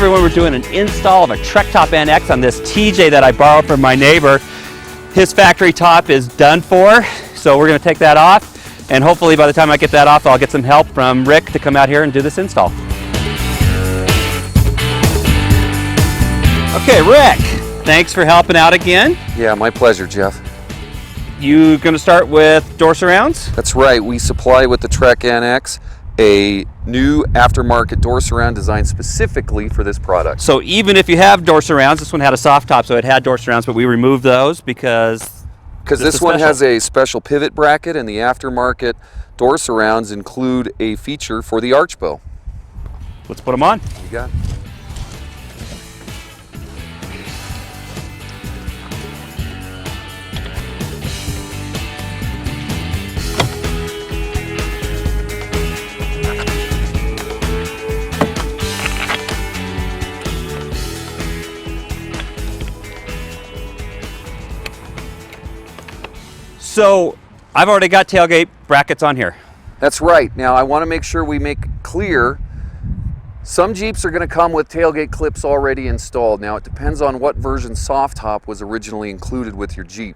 everyone, we're doing an install of a Trektop NX on this TJ that I borrowed from my neighbor. His factory top is done for, so we're going to take that off, and hopefully by the time I get that off, I'll get some help from Rick to come out here and do this install. Okay, Rick, thanks for helping out again. Yeah, my pleasure, Jeff. You going to start with door surrounds? That's right. We supply with the Trek NX a new aftermarket door surround designed specifically for this product. So even if you have door surrounds, this one had a soft top, so it had door surrounds, but we removed those because this one has a special pivot bracket, and the aftermarket door surrounds include a feature for the arch bow. Let's put them on. You got it. So I've already got tailgate brackets on here. That's right. Now I want to make sure we make clear some Jeeps are going to come with tailgate clips already installed. Now it depends on what version soft top was originally included with your Jeep.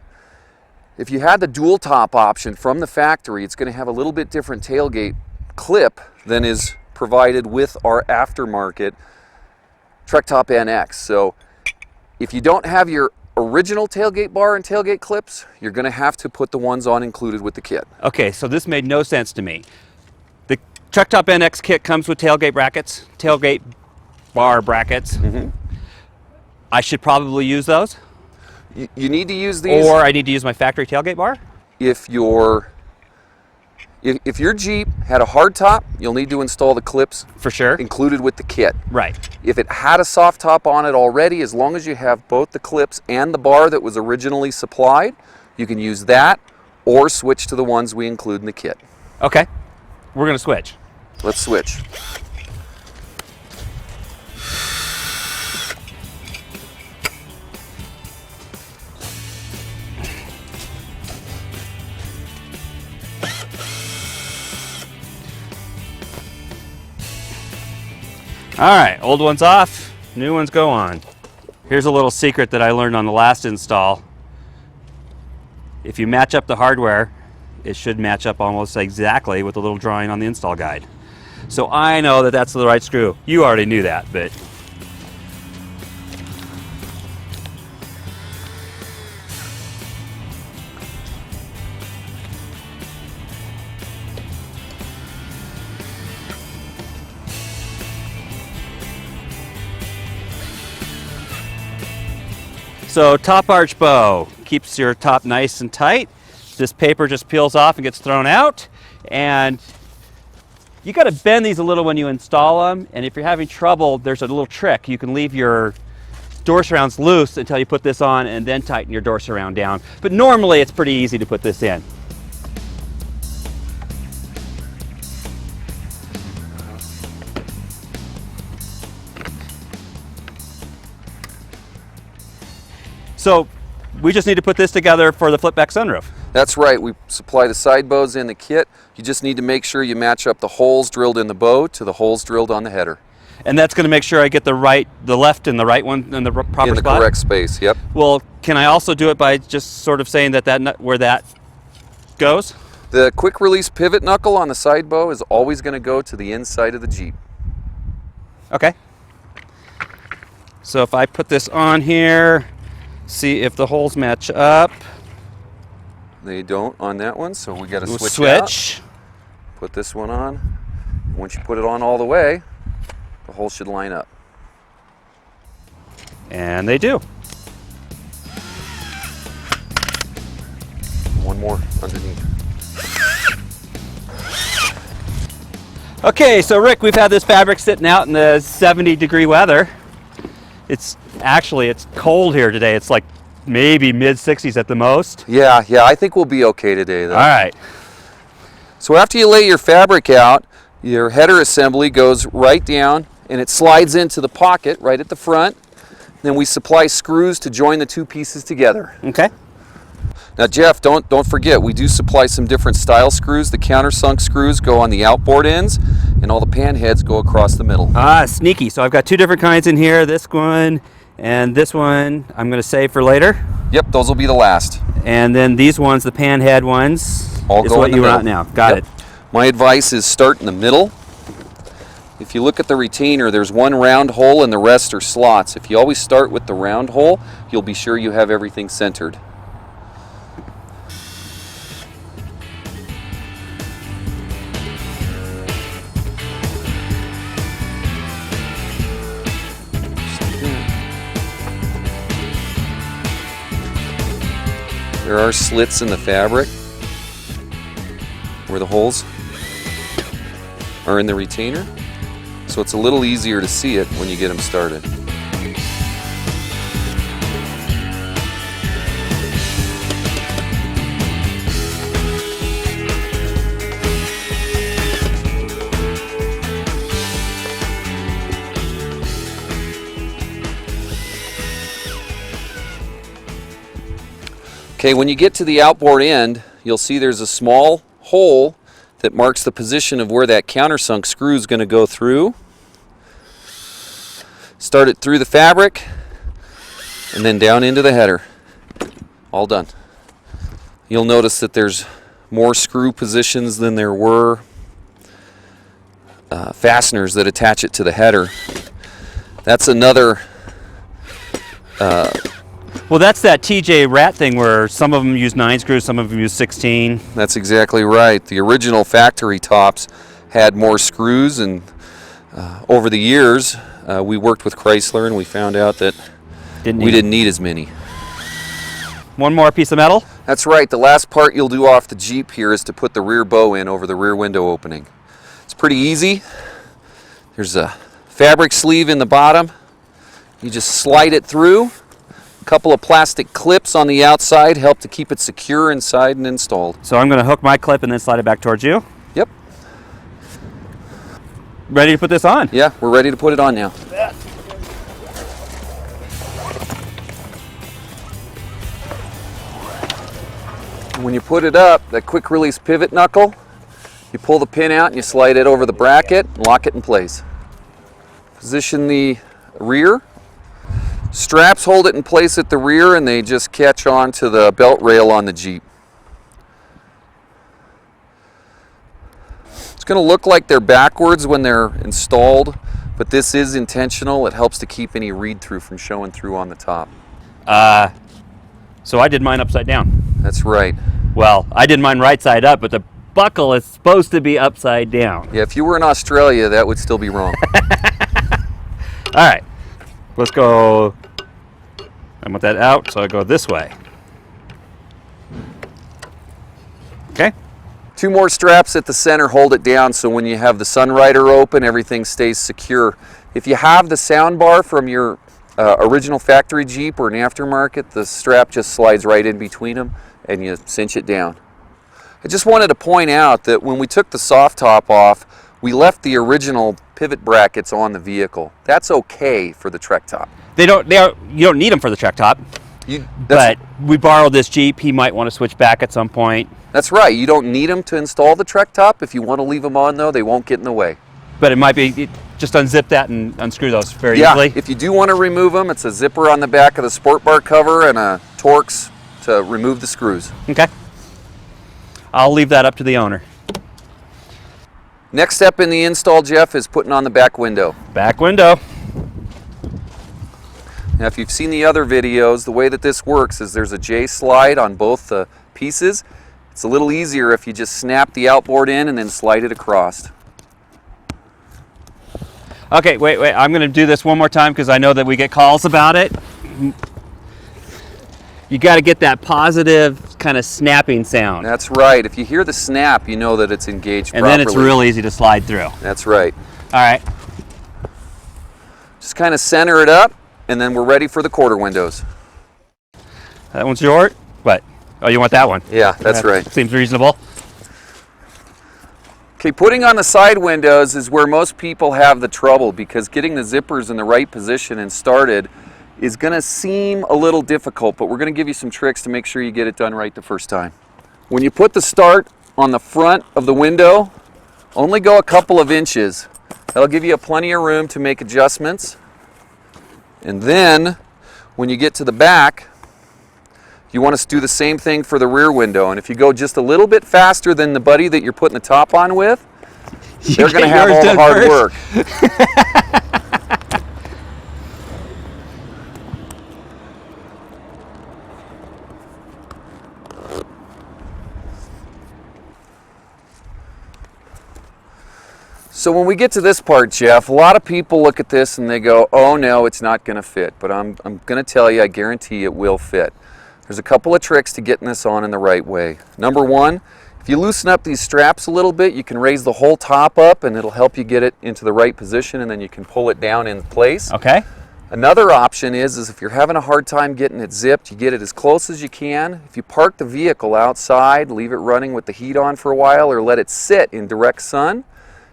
If you had the dual top option from the factory, it's going to have a little bit different tailgate clip than is provided with our aftermarket Trektop NX. So if you don't have your original tailgate bar and tailgate clips, you're going to have to put the ones on included with the kit. Okay, so this made no sense to me. The Trektop NX kit comes with tailgate brackets, tailgate bar brackets. I should probably use those? You need to use these. Or I need to use my factory tailgate bar? If your Jeep had a hard top, you'll need to install the clips For sure. included with the kit. Right. If it had a soft top on it already, as long as you have both the clips and the bar that was originally supplied, you can use that or switch to the ones we include in the kit. Okay, we're going to switch. Let's switch. All right, old one's off, new ones go on. Here's a little secret that I learned on the last install. If you match up the hardware, it should match up almost exactly with the little drawing on the install guide. So I know that that's the right screw. You already knew that, but so top arch bow keeps your top nice and tight. This paper just peels off and gets thrown out. And you got to bend these a little when you install them. And if you're having trouble, there's a little trick. You can leave your door surrounds loose until you put this on and then tighten your door surround down. But normally it's pretty easy to put this in. So we just need to put this together for the Flipback Sunroof. That's right. We supply the side bows in the kit. You just need to make sure you match up the holes drilled in the bow to the holes drilled on the header. And that's going to make sure I get the left and the right one in the proper spot? In the correct space, yep. Well, can I also do it by just sort of saying that where that goes? The quick release pivot knuckle on the side bow is always going to go to the inside of the Jeep. Okay. So if I put this on here, see if the holes match up. They don't on that one, so we got to We'll switch. Put this one on. Once you put it on all the way, the holes should line up. And they do. One more underneath. Okay, so Rick, we've had this fabric sitting out in the 70-degree weather. It's cold here today. It's like maybe mid-60s at the most. Yeah, I think we'll be okay today though. All right. So after you lay your fabric out, your header assembly goes right down and it slides into the pocket right at the front. Then we supply screws to join the two pieces together. Okay. Now Jeff, don't forget, we do supply some different style screws. The countersunk screws go on the outboard ends, and all the pan heads go across the middle. Ah, sneaky. So I've got two different kinds in here. This one and this one I'm going to save for later. Yep, those will be the last. And then these ones, the pan head ones, all is go what in the you middle. want now. Got it. My advice is start in the middle. If you look at the retainer, there's one round hole and the rest are slots. If you always start with the round hole, you'll be sure you have everything centered. There are slits in the fabric where the holes are in the retainer, so it's a little easier to see it when you get them started. Okay, when you get to the outboard end, you'll see there's a small hole that marks the position of where that countersunk screw is going to go through. Start it through the fabric and then down into the header. All done. You'll notice that there's more screw positions than there were fasteners that attach it to the header. That's another well, that's that TJ Rat thing where some of them use 9 screws, some of them use 16. That's exactly right. The original factory tops had more screws, and over the years we worked with Chrysler and we found out that we didn't need as many. One more piece of metal? That's right. The last part you'll do off the Jeep here is to put the rear bow in over the rear window opening. It's pretty easy. There's a fabric sleeve in the bottom. You just slide it through. A couple of plastic clips on the outside help to keep it secure inside and installed. So I'm going to hook my clip and then slide it back towards you? Yep. Ready to put this on? Yeah, we're ready to put it on now. When you put it up, that quick release pivot knuckle, you pull the pin out and you slide it over the bracket and lock it in place. Position the rear. Straps hold it in place at the rear and they just catch on to the belt rail on the Jeep. It's going to look like they're backwards when they're installed, but this is intentional. It helps to keep any read-through from showing through on the top. So I did mine upside down. That's right. Well, I did mine right side up, but the buckle is supposed to be upside down. Yeah, if you were in Australia, that would still be wrong. All right, let's go. I want that out, so I go this way. Okay. 2 more straps at the center hold it down so when you have the Sunrider open, everything stays secure. If you have the sound bar from your original factory Jeep or an aftermarket, the strap just slides right in between them and you cinch it down. I just wanted to point out that when we took the soft top off, we left the original pivot brackets on the vehicle. That's okay for the Trektop. You don't need them for the Trektop. But we borrowed this Jeep. He might want to switch back at some point. That's right. You don't need them to install the Trektop. If you want to leave them on, though, they won't get in the way. But it might be, just unzip that and unscrew those very easily. Yeah, if you do want to remove them, it's a zipper on the back of the sport bar cover and a Torx to remove the screws. Okay. I'll leave that up to the owner. Next step in the install, Jeff, is putting on the back window. Back window. Now, if you've seen the other videos, the way that this works is there's a J-slide on both the pieces. It's a little easier if you just snap the outboard in and then slide it across. Okay, wait. I'm going to do this one more time because I know that we get calls about it. You got to get that positive kind of snapping sound. That's right. If you hear the snap, you know that it's engaged properly. And then it's real easy to slide through. That's right. All right. Just kind of center it up, and then we're ready for the quarter windows. That one's yours? What? Oh, you want that one? Yeah, that's right. Seems reasonable. Okay, putting on the side windows is where most people have the trouble because getting the zippers in the right position and started is going to seem a little difficult, but we're going to give you some tricks to make sure you get it done right the first time. When you put the start on the front of the window, only go a couple of inches. That'll give you plenty of room to make adjustments. And then when you get to the back, you want to do the same thing for the rear window. And if you go just a little bit faster than the buddy that you're putting the top on with, they're going to have all the hard work. So when we get to this part, Jeff, a lot of people look at this and they go, oh no, it's not going to fit. But I'm going to tell you, I guarantee it will fit. There's a couple of tricks to getting this on in the right way. Number one, if you loosen up these straps a little bit, you can raise the whole top up and it'll help you get it into the right position, and then you can pull it down in place. Okay. Another option is if you're having a hard time getting it zipped, you get it as close as you can. If you park the vehicle outside, leave it running with the heat on for a while, or let it sit in direct sun,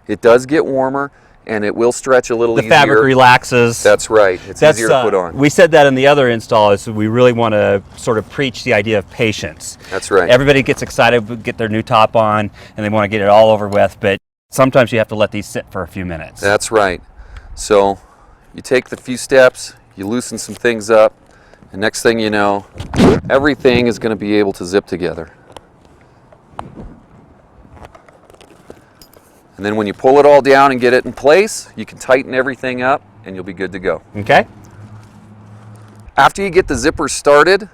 it does get warmer and it will stretch a little easier. The fabric relaxes. That's right. It's easier to put on. We said that in the other install, is we really want to sort of preach the idea of patience. That's right. Everybody gets excited to get their new top on and they want to get it all over with, but sometimes you have to let these sit for a few minutes. That's right. So you take the few steps, you loosen some things up, and next thing you know, everything is going to be able to zip together. And then when you pull it all down and get it in place, you can tighten everything up and you'll be good to go. Okay. After you get the zipper started,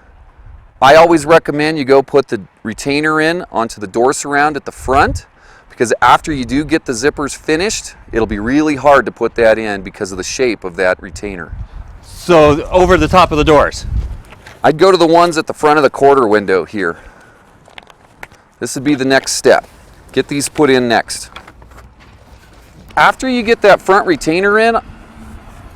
I always recommend you go put the retainer in onto the door surround at the front, because after you do get the zippers finished, it'll be really hard to put that in because of the shape of that retainer. So over the top of the doors? I'd go to the ones at the front of the quarter window here. This would be the next step. Get these put in next. After you get that front retainer in,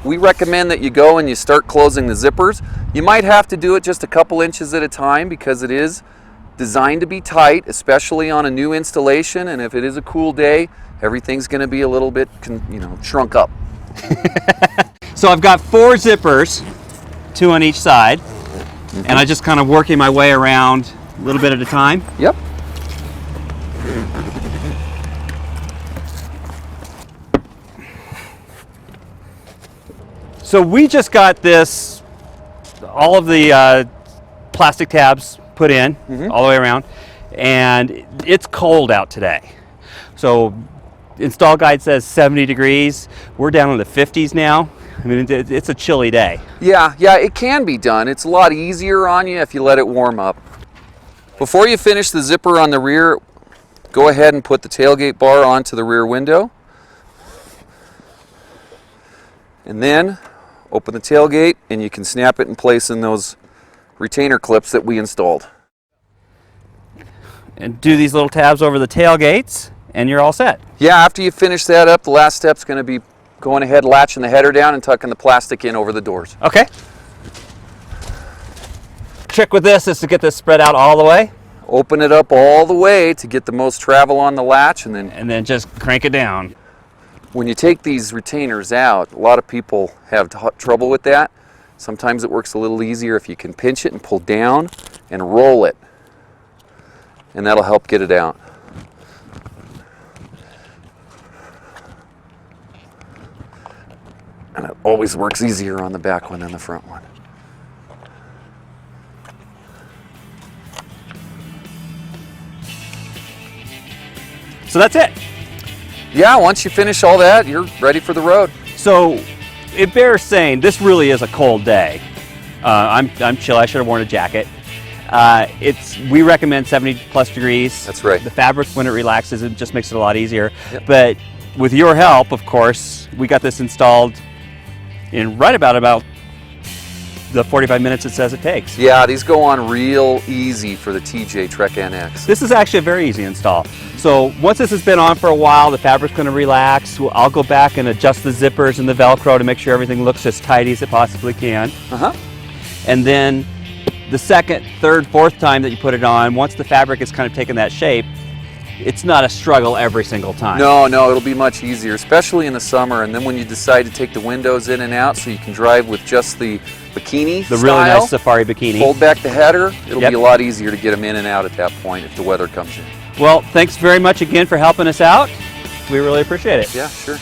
we recommend that you go and you start closing the zippers. You might have to do it just a couple inches at a time because it is designed to be tight, especially on a new installation, and if it is a cool day, everything's going to be a little bit, shrunk up. So I've got 4 zippers, 2 on each side, and I just kind of working my way around a little bit at a time. Yep. So we just got this, all of the plastic tabs put in all the way around, and it's cold out today. So install guide says 70 degrees. We're down in the 50s now. I mean, it's a chilly day. Yeah, it can be done. It's a lot easier on you if you let it warm up. Before you finish the zipper on the rear, go ahead and put the tailgate bar onto the rear window. And then open the tailgate and you can snap it in place in those retainer clips that we installed. And do these little tabs over the tailgates and you're all set. Yeah, after you finish that up, the last step's going to be going ahead, latching the header down and tucking the plastic in over the doors. Okay. Trick with this is to get this spread out all the way. Open it up all the way to get the most travel on the latch, and then just crank it down. When you take these retainers out, a lot of people have trouble with that. Sometimes it works a little easier if you can pinch it and pull down and roll it, and that'll help get it out. And it always works easier on the back one than the front one. So that's it. Yeah, once you finish all that, you're ready for the road. So it bears saying this really is a cold day. I'm chill. I should have worn a jacket. We recommend 70 plus degrees. That's right. The fabric, when it relaxes, it just makes it a lot easier. Yep. But with your help, of course, we got this installed in right about the 45 minutes it says it takes. Yeah, these go on real easy for the TJ Trek NX. This is actually a very easy install. So once this has been on for a while, the fabric's going to relax. I'll go back and adjust the zippers and the Velcro to make sure everything looks as tidy as it possibly can. And then the second, third, fourth time that you put it on, once the fabric has kind of taken that shape, it's not a struggle every single time. No, it'll be much easier, especially in the summer. And then when you decide to take the windows in and out so you can drive with just the bikini The style, really nice safari bikini. fold back the header, it'll Yep. be a lot easier to get them in and out at that point if the weather comes in. Well, thanks very much again for helping us out. We really appreciate it. Yeah, sure.